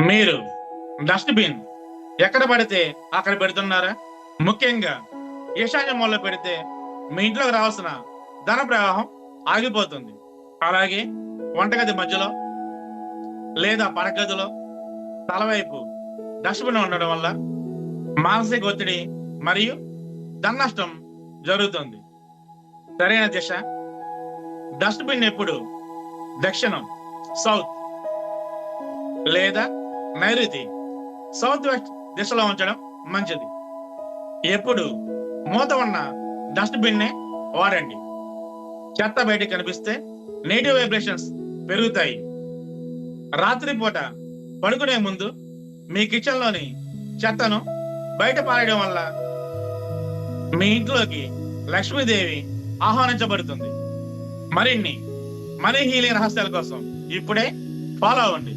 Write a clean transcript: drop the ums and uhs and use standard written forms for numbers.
మీరు డస్ట్‌బిన్ ఎక్కడ పడితే అక్కడ పెడుతున్నారా? ముఖ్యంగా ఈశాన్య మూలలో పెడితే మీ ఇంట్లోకి రావాల్సిన ధన ప్రవాహం ఆగిపోతుంది. అలాగే వంటగది మధ్యలో లేదా పడగదిలో తలవైపు డస్ట్‌బిన్ ఉండడం వల్ల మానసిక ఒత్తిడి మరియు ధన నష్టం జరుగుతుంది. సరైన దిశ డస్ట్‌బిన్ ఎప్పుడు దక్షిణం సౌత్ లేదా నైరుతి సౌత్ వెస్ట్ దిశలో ఉంచడం మంచిది. ఎప్పుడు మూత ఉన్న డస్ట్‌బిన్నే వాడండి. చెత్త బయటికి కనిపిస్తే నెగిటివ్ వైబ్రేషన్స్ పెరుగుతాయి. రాత్రిపూట పడుకునే ముందు మీ కిచెన్లోని చెత్తను బయట పారేయడం వల్ల మీ ఇంట్లోకి లక్ష్మీదేవి ఆహ్వానించబడుతుంది. మరిన్ని మనీ హీలింగ్ రహస్యాల కోసం ఇప్పుడే ఫాలో అవ్వండి.